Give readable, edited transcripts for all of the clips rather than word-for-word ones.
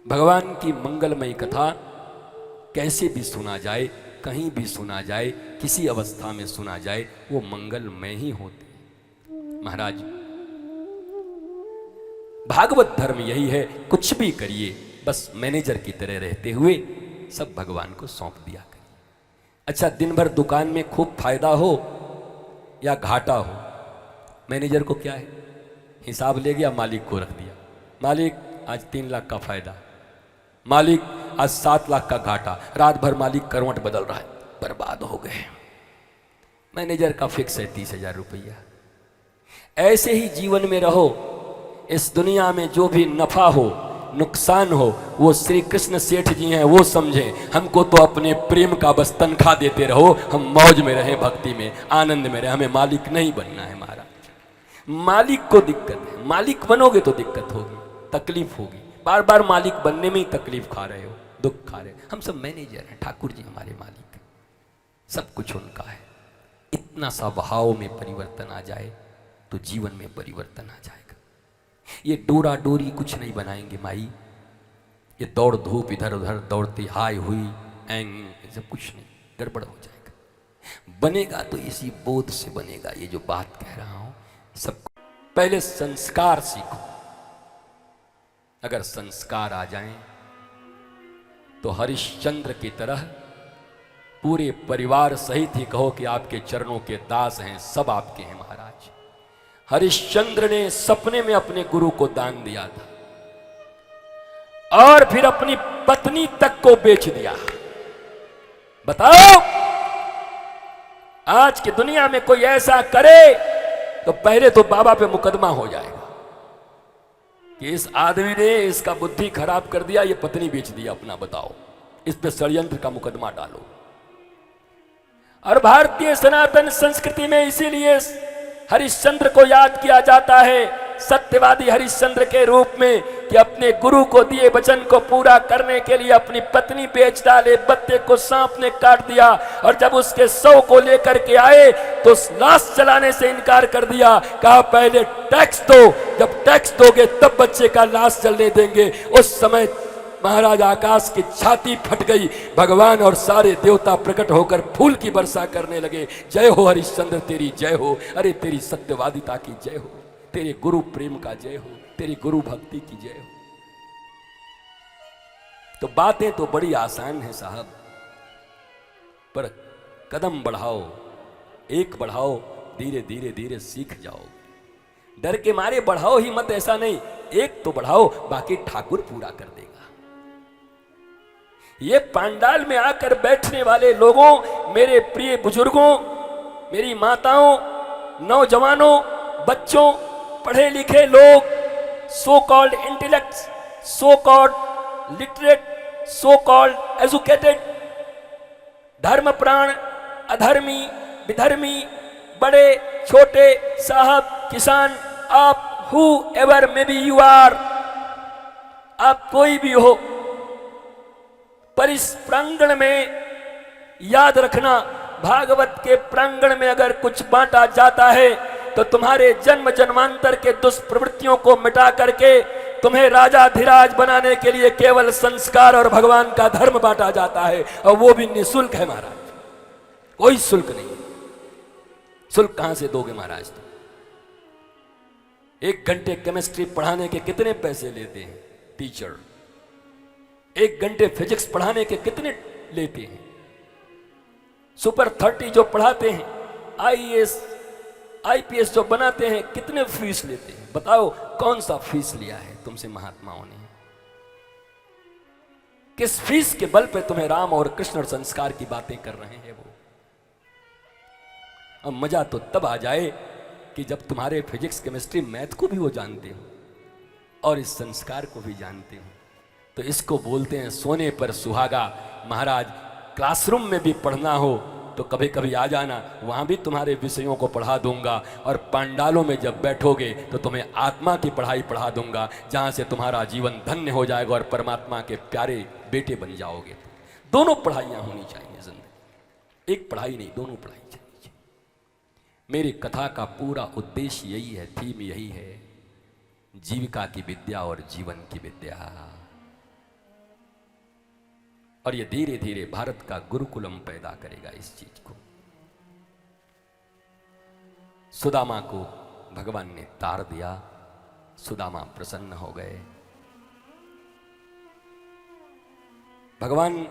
भगवान की मंगलमयी कथा कैसे भी सुना जाए, कहीं भी सुना जाए, किसी अवस्था में सुना जाए, वो मंगलमय ही होते। महाराज, भागवत धर्म यही है, कुछ भी करिए बस मैनेजर की तरह रहते हुए सब भगवान को सौंप दिया करिए। अच्छा, दिन भर दुकान में खूब फायदा हो या घाटा हो, मैनेजर को क्या है, हिसाब ले गया, मालिक को रख दिया, मालिक आज 3 लाख का फायदा, मालिक आज 7 लाख का घाटा, रात भर मालिक करवट बदल रहा है, बर्बाद हो गए। मैनेजर का फिक्स है 30,000 रुपया। ऐसे ही जीवन में रहो। इस दुनिया में जो भी नफा हो, नुकसान हो, वो श्री कृष्ण सेठ जी हैं, वो समझें। हमको तो अपने प्रेम का बस तनख्वाह देते रहो, हम मौज में रहें, भक्ति में, आनंद में रहें, हमें मालिक नहीं बनना है। महाराज, मालिक को दिक्कत है, मालिक बनोगे तो दिक्कत होगी, तकलीफ होगी, बार बार मालिक बनने में ही तकलीफ खा रहे हो, दुख खा रहे हो। हम सब मैनेजर हैं, ठाकुर जी हमारे मालिक हैं, सब कुछ उनका है। इतना सा भाव में परिवर्तन आ जाए तो जीवन में परिवर्तन आ जाएगा। ये डोरा डोरी कुछ नहीं बनाएंगे माई, ये दौड़ धूप इधर उधर दौड़ती हाय हुई एंग, सब कुछ नहीं, गड़बड़ हो जाएगा। बनेगा तो इसी बोध से बनेगा। ये जो बात कह रहा हूं, सबको पहले संस्कार सीखो। अगर संस्कार आ जाएं तो हरिश्चंद्र की तरह पूरे परिवार सहित ही कहो कि आपके चरणों के दास हैं, सब आपके हैं। महाराज, हरिश्चंद्र ने सपने में अपने गुरु को दान दिया था और फिर अपनी पत्नी तक को बेच दिया। बताओ, आज की दुनिया में कोई ऐसा करे तो पहले तो बाबा पे मुकदमा हो जाएगा कि इस आदमी ने इसका बुद्धि खराब कर दिया, ये पत्नी बेच दिया अपना। बताओ, इस पे षड्यंत्र का मुकदमा डालो। और भारतीय सनातन संस्कृति में इसीलिए हरिश्चंद्र को याद किया जाता है, सत्यवादी हरिश्चंद्र के रूप में, कि अपने गुरु को दिए वचन को पूरा करने के लिए अपनी पत्नी बेच डाले, बत्ते को सांप ने काट दिया, और जब उसके शव को लेकर के आए तो लाश जलाने से इनकार कर दिया। कहा पहले टैक्स दो, जब टैक्स दोगे तब बच्चे का लाश जलने देंगे। उस समय महाराज आकाश की छाती फट गई, भगवान और सारे देवता प्रकट होकर फूल की वर्षा करने लगे। जय हो हरिश्चंद्र, तेरी जय हो, अरे तेरी सत्यवादिता की जय हो, तेरे गुरु प्रेम का जय हो, तेरी गुरु भक्ति की जय हो। तो बातें तो बड़ी आसान है साहब, पर कदम बढ़ाओ, एक बढ़ाओ, धीरे धीरे धीरे सीख जाओ। डर के मारे बढ़ाओ ही मत, ऐसा नहीं, एक तो बढ़ाओ, बाकी ठाकुर पूरा कर देगा। ये पांडाल में आकर बैठने वाले लोगों, मेरे प्रिय बुजुर्गों, मेरी माताओं, नौजवानों, बच्चों, पढ़े लिखे लोग, so called intellects, so called literate, so called educated, धर्म प्राण, अधर्मी, विधर्मी, बड़े छोटे, साहब, किसान, आप whoever may be you are, आप कोई भी हो, पर इस प्रांगण में याद रखना, भागवत के प्रांगण में अगर कुछ बांटा जाता है तो तुम्हारे जन्म जन्मांतर के दुष्प्रवृत्तियों को मिटा करके तुम्हें राजाधिराज बनाने के लिए केवल संस्कार और भगवान का धर्म बांटा जाता है, और वो भी निःशुल्क है महाराज, कोई शुल्क नहीं। शुल्क कहां से दोगे महाराज? तुम 1 घंटे केमिस्ट्री पढ़ाने के कितने पैसे लेते हैं टीचर? 1 घंटे फिजिक्स पढ़ाने के कितने लेते हैं? सुपर 30 जो पढ़ाते हैं, आईएएस आईपीएस जो बनाते हैं, कितने फीस लेते हैं? बताओ, कौन सा फीस लिया है तुमसे महात्माओं ने? किस फीस के बल पे तुम्हें राम और कृष्ण और संस्कार की बातें कर रहे हैं वो? अब मजा तो तब आ जाए कि जब तुम्हारे फिजिक्स केमिस्ट्री मैथ को भी वो जानते हो और इस संस्कार को भी जानते हो। तो इसको बोलते हैं सोने पर सुहागा। महाराज, क्लासरूम में भी पढ़ना हो तो कभी कभी आ जाना, वहाँ भी तुम्हारे विषयों को पढ़ा दूंगा, और पांडालों में जब बैठोगे तो तुम्हें आत्मा की पढ़ाई पढ़ा दूंगा, जहाँ से तुम्हारा जीवन धन्य हो जाएगा और परमात्मा के प्यारे बेटे बन जाओगे। दोनों पढ़ाइयाँ होनी चाहिए जिंदगी, एक पढ़ाई नहीं, दोनों पढ़ाई चाहिए। मेरी कथा का पूरा उद्देश्य यही है, थीम यही है, जीविका की विद्या और जीवन की विद्या। और ये धीरे धीरे भारत का गुरुकुलम पैदा करेगा इस चीज को। सुदामा को भगवान ने तार दिया, सुदामा प्रसन्न हो गए। भगवान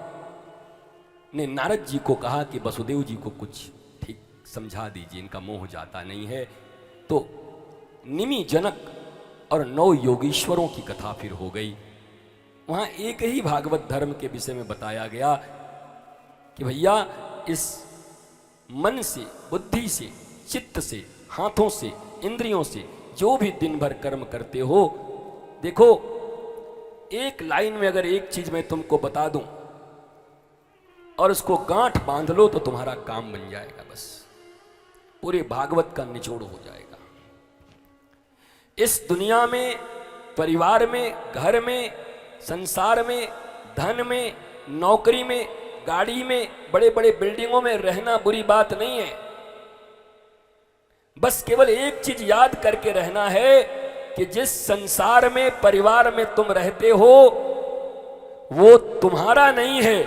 ने नारद जी को कहा कि वसुदेव जी को कुछ ठीक समझा दीजिए, इनका मोह जाता नहीं है। तो निमि जनक और 9 योगीश्वरों की कथा फिर हो गई। वहां एक ही भागवत धर्म के विषय में बताया गया कि भैया इस मन से, बुद्धि से, चित्त से, हाथों से, इंद्रियों से जो भी दिन भर कर्म करते हो, देखो एक लाइन में अगर एक चीज मैं तुमको बता दूं और उसको गांठ बांध लो तो तुम्हारा काम बन जाएगा। बस पूरे भागवत का निचोड़ हो जाएगा। इस दुनिया में, परिवार में, घर में, संसार में, धन में, नौकरी में, गाड़ी में, बड़े बड़े बिल्डिंगों में रहना बुरी बात नहीं है। बस केवल एक चीज याद करके रहना है कि जिस संसार में, परिवार में तुम रहते हो वो तुम्हारा नहीं है,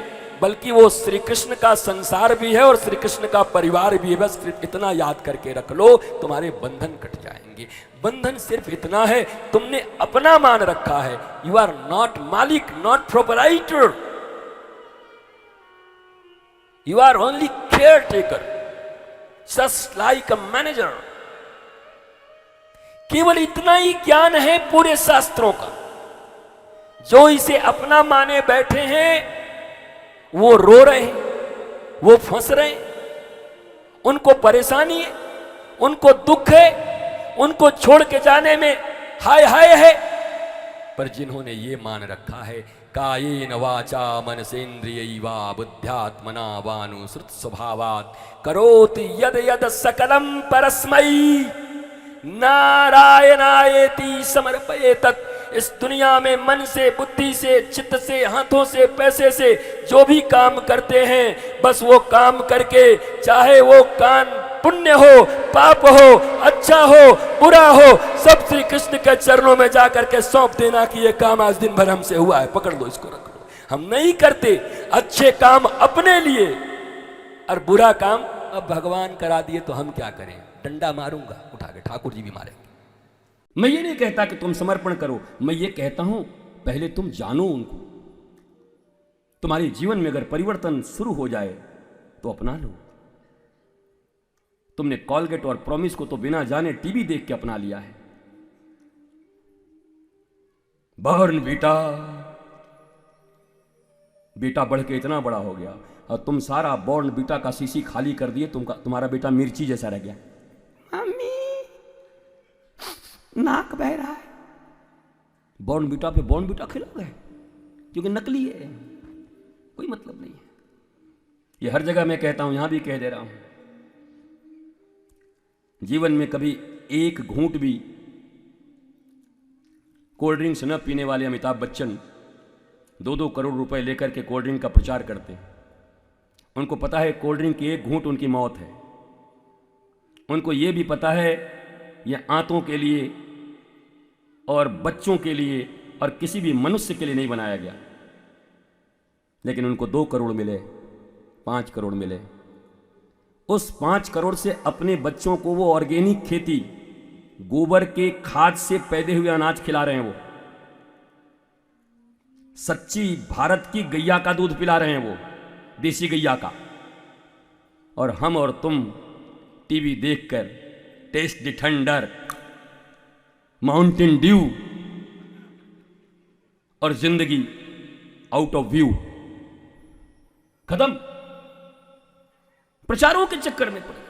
बल्कि वो श्री कृष्ण का संसार भी है और श्री कृष्ण का परिवार भी है। बस इतना याद करके रख लो, तुम्हारे बंधन कट जाएंगे। बंधन सिर्फ इतना है, तुमने अपना मान रखा है। यू आर नॉट मालिक, not proprietor, you are only caretaker, just like a manager. केवल इतना ही ज्ञान है पूरे शास्त्रों का। जो इसे अपना माने बैठे हैं वो रो रहे हैं, वो फंस रहे हैं, उनको परेशानी है, उनको दुख है, उनको छोड़ के जाने में हाय हाय है। पर जिन्होंने ये मान रखा है कायेन वाचा मनसेन्द्रियैवा बुद्ध्यात्मना वानुसृत स्वभावात् करोति यद यद सकलम परस्मै नारायणायेति समर्पयेतत्। इस दुनिया में मन से, बुद्धि से, चित्त से, हाथों से, पैसे से जो भी काम करते हैं, बस वो काम करके, चाहे वो काम पुण्य हो, पाप हो, अच्छा हो, बुरा हो, सब श्री कृष्ण के चरणों में जाकर के सौंप देना कि ये काम आज दिन भर हमसे हुआ है, पकड़ लो इसको, रख लो। हम नहीं करते अच्छे काम अपने लिए और बुरा काम अब भगवान करा दिए तो हम क्या करें? डंडा मारूंगा उठा के, ठाकुर जी भी मारेंगे। मैं ये नहीं कहता कि तुम समर्पण करो, मैं ये कहता हूं पहले तुम जानो उनको। तुम्हारे जीवन में अगर परिवर्तन शुरू हो जाए तो अपना लो। तुमने कॉलगेट और प्रॉमिस को तो बिना जाने टीवी देख के अपना लिया है। बॉर्नवीटा, बेटा बढ़ के इतना बड़ा हो गया और तुम सारा बॉर्नवीटा का शीशी खाली कर दिए, तुम्हारा बेटा मिर्ची जैसा रह गया। मम्मी नाक बह रहा है। बॉर्नवीटा पे बॉर्नवीटा खिलाओगे क्योंकि नकली है, कोई मतलब नहीं है। ये हर जगह मैं कहता हूं, यहां भी कह दे रहा हूं, जीवन में कभी एक घूंट भी कोल्ड ड्रिंक्स न पीने वाले अमिताभ बच्चन 2-2 करोड़ रुपए लेकर के कोल्ड ड्रिंक का प्रचार करते हैं। उनको पता है कोल्ड ड्रिंक की एक घूंट उनकी मौत है। उनको ये भी पता है ये आंतों के लिए और बच्चों के लिए और किसी भी मनुष्य के लिए नहीं बनाया गया। लेकिन उनको 2 करोड़ मिले, 5 करोड़ मिले। उस 5 करोड़ से अपने बच्चों को वो ऑर्गेनिक खेती, गोबर के खाद से पैदे हुए अनाज खिला रहे हैं। वो सच्ची भारत की गैया का दूध पिला रहे हैं, वो देसी गैया का। और हम और तुम टीवी देखकर taste the thunder, Mountain Dew और जिंदगी आउट ऑफ व्यू, खत्म। प्रचारों के चक्कर में पड़े।